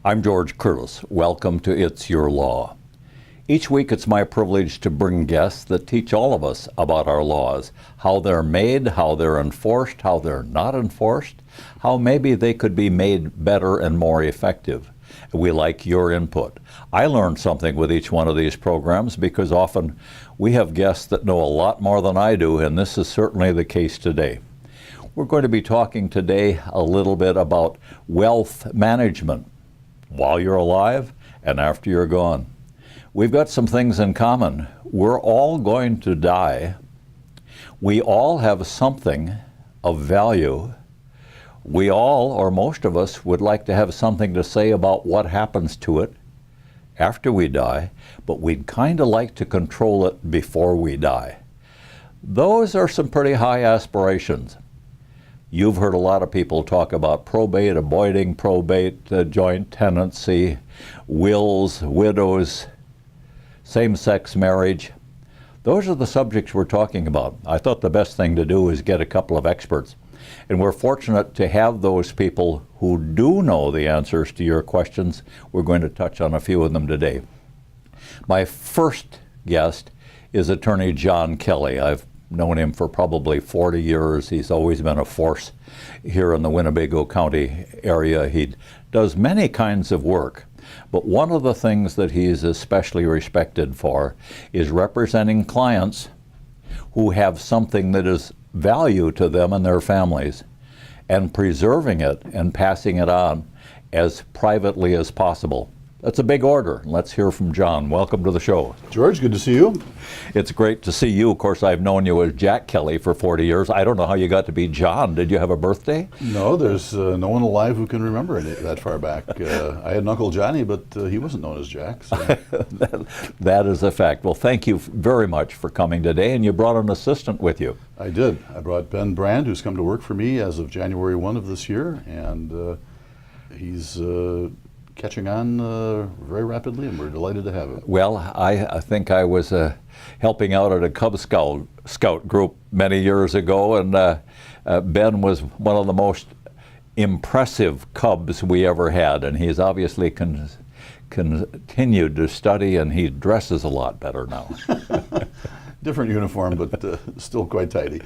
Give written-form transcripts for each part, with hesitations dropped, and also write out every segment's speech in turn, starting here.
I'm George Curtis. Welcome to It's Your Law. Each week it's my privilege to bring guests that teach all of us about our laws, how they're made, how they're enforced, how they're not enforced, how maybe they could be made better and more effective. We like your input. I learn something with each one of these programs because often we have guests that know a lot more than I do, and this is certainly the case today. We're going to be talking today a little bit about wealth management while you're alive and after you're gone. We've got some things in common. We're all going to die. We all have something of value. We all, or most of us, would like to have something to say about what happens to it after we die, but we'd kind of like to control it before we die. Those are some pretty high aspirations. You've heard a lot of people talk about probate, avoiding probate, joint tenancy, wills, widows, same-sex marriage. Those are the subjects we're talking about. I thought the best thing to do is get a couple of experts. And we're fortunate to have those people who do know the answers to your questions. We're going to touch on a few of them today. My first guest is attorney John Kelly. I've known him for probably 40 years. He's always been a force here in the Winnebago County area. He does many kinds of work, but one of the things that he's especially respected for is representing clients who have something that is value to them and their families and preserving it and passing it on as privately as possible. That's a big order. Let's hear from John. Welcome to the show. George, good to see you. It's great to see you. Of course, I've known you as Jack Kelly for 40 years. I don't know how you got to be John. Did you have a birthday? No, there's no one alive who can remember it that far back. I had an Uncle Johnny, but he wasn't known as Jack. So. That is a fact. Well, thank you very much for coming today, and you brought an assistant with you. I did. I brought Ben Brand, who's come to work for me as of January 1 of this year, and he's catching on very rapidly, and we're delighted to have him. Well, I think I was helping out at a Cub Scout group many years ago, and Ben was one of the most impressive Cubs we ever had, and he's obviously continued to study, and he dresses a lot better now. Different uniform, but still quite tidy.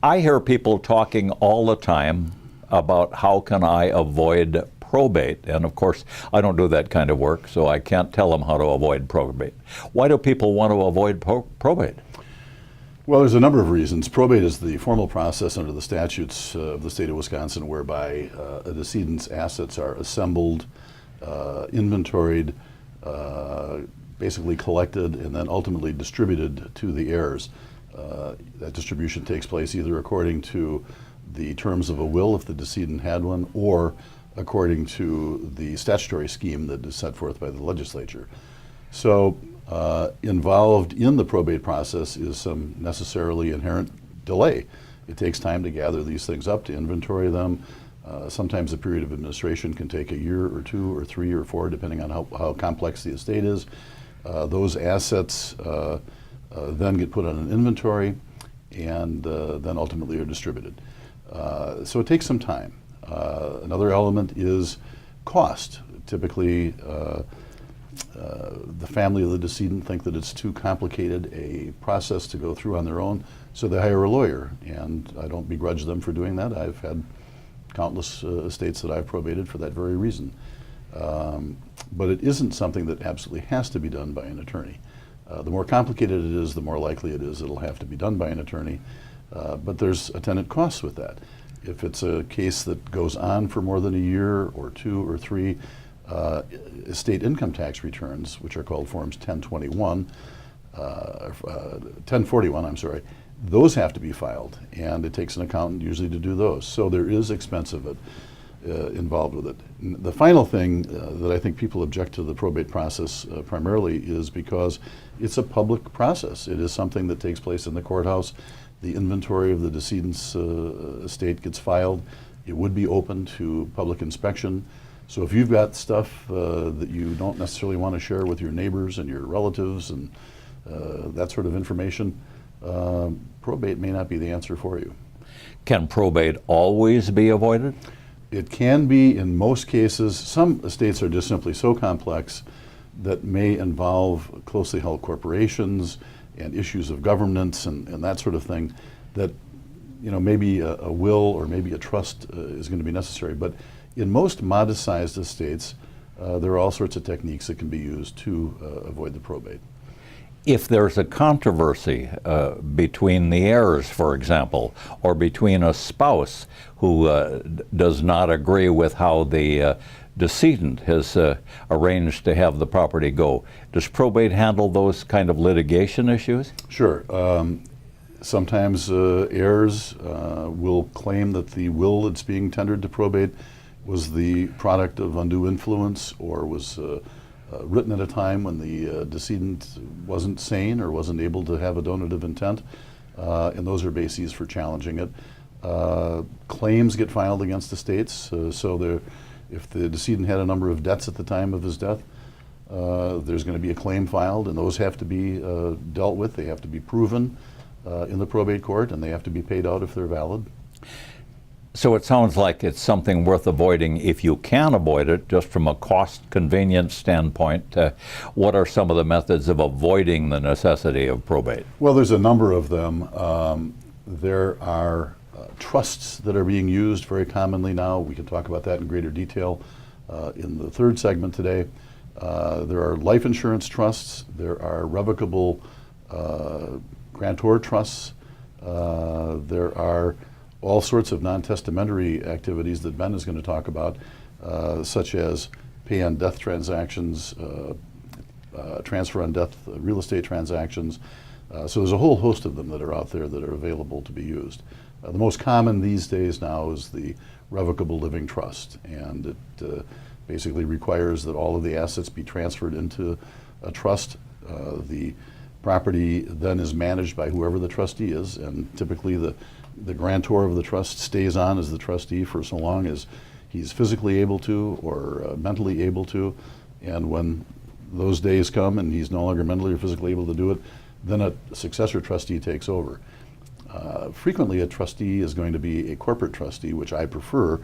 I hear people talking all the time about how can I avoid probate, and of course I don't do that kind of work, so I can't tell them how to avoid probate. Why do people want to avoid probate? Well, there's a number of reasons. Probate is the formal process under the statutes of the state of Wisconsin whereby a decedent's assets are assembled, inventoried, basically collected, and then ultimately distributed to the heirs. That distribution takes place either according to the terms of a will, if the decedent had one, or according to the statutory scheme that is set forth by the legislature. So involved in the probate process is some necessarily inherent delay. It takes time to gather these things up, to inventory them. Sometimes a period of administration can take a year or two or three or four, depending on how complex the estate is. Those assets then get put on an inventory and then ultimately are distributed. So it takes some time. Another element is cost. Typically, the family of the decedent think that it's too complicated a process to go through on their own, so they hire a lawyer, and I don't begrudge them for doing that. I've had countless estates that I've probated for that very reason. But it isn't something that absolutely has to be done by an attorney. The more complicated it is, the more likely it is it'll have to be done by an attorney, but there's attendant costs with that. If it's a case that goes on for more than a year or two or three, estate income tax returns, which are called Forms 1041, 1041, I'm sorry, those have to be filed, and it takes an accountant usually to do those. So there is expense of it involved with it. The final thing that I think people object to the probate process primarily is because it's a public process. It is something that takes place in the courthouse. The inventory of the decedent's estate gets filed. It would be open to public inspection. So if you've got stuff that you don't necessarily want to share with your neighbors and your relatives and that sort of information, probate may not be the answer for you. Can probate always be avoided? It can be in most cases. Some estates are just simply so complex that may involve closely held corporations and issues of governance and that sort of thing, that maybe a will or maybe a trust is going to be necessary. But in most modest-sized estates, there are all sorts of techniques that can be used to avoid the probate. If there's a controversy between the heirs, for example, or between a spouse who does not agree with how the decedent has arranged to have the property go, does probate handle those kind of litigation issues? Sure. Sometimes heirs will claim that the will that's being tendered to probate was the product of undue influence, or was written at a time when the decedent wasn't sane or wasn't able to have a donative intent, and those are bases for challenging it. Claims get filed against the states, if the decedent had a number of debts at the time of his death, there's going to be a claim filed, and those have to be dealt with. They have to be proven in the probate court, and they have to be paid out if they're valid. So it sounds like it's something worth avoiding if you can avoid it, just from a cost convenience standpoint. What are some of the methods of avoiding the necessity of probate? Well, there's a number of them. There are trusts that are being used very commonly now. We can talk about that in greater detail in the third segment today. There are life insurance trusts. There are revocable grantor trusts. There are all sorts of non-testamentary activities that Ben is going to talk about, such as pay-on-death transactions, transfer-on-death real estate transactions. So there's a whole host of them that are out there that are available to be used. The most common these days now is the revocable living trust, and it basically requires that all of the assets be transferred into a trust. The property then is managed by whoever the trustee is, and typically the grantor of the trust stays on as the trustee for so long as he's physically able to or mentally able to. And when those days come and he's no longer mentally or physically able to do it, then a successor trustee takes over. Frequently a trustee is going to be a corporate trustee, which I prefer,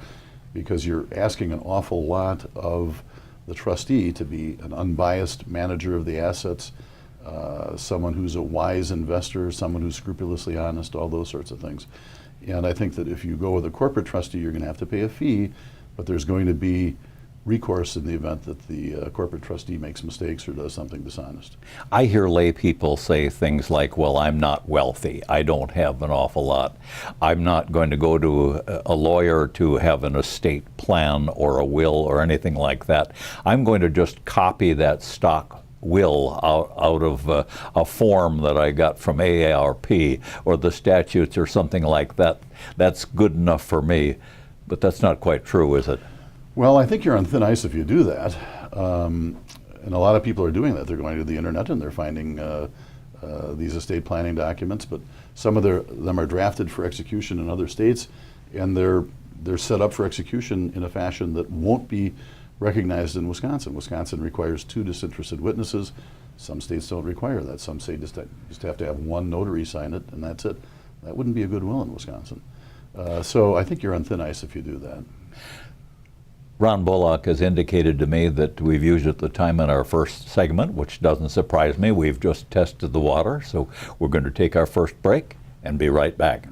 because you're asking an awful lot of the trustee to be an unbiased manager of the assets, someone who's a wise investor, someone who's scrupulously honest, all those sorts of things. And I think that if you go with a corporate trustee, you're going to have to pay a fee, but there's going to be recourse in the event that the corporate trustee makes mistakes or does something dishonest. I hear lay people say things like, well, I'm not wealthy. I don't have an awful lot. I'm not going to go to a lawyer to have an estate plan or a will or anything like that. I'm going to just copy that stock will out of a form that I got from AARP or the statutes or something like that. That's good enough for me. But that's not quite true, is it? Well, I think you're on thin ice if you do that. And a lot of people are doing that. They're going to the internet and they're finding these estate planning documents, but some of them are drafted for execution in other states, and they're set up for execution in a fashion that won't be recognized in Wisconsin. Wisconsin requires 2 disinterested witnesses. Some states don't require that. Some states just have to have one notary sign it, and that's it. That wouldn't be a good will in Wisconsin. So I think you're on thin ice if you do that. Ron Bullock has indicated to me that we've used it the time in our first segment, which doesn't surprise me. We've just tested the water, so we're going to take our first break and be right back.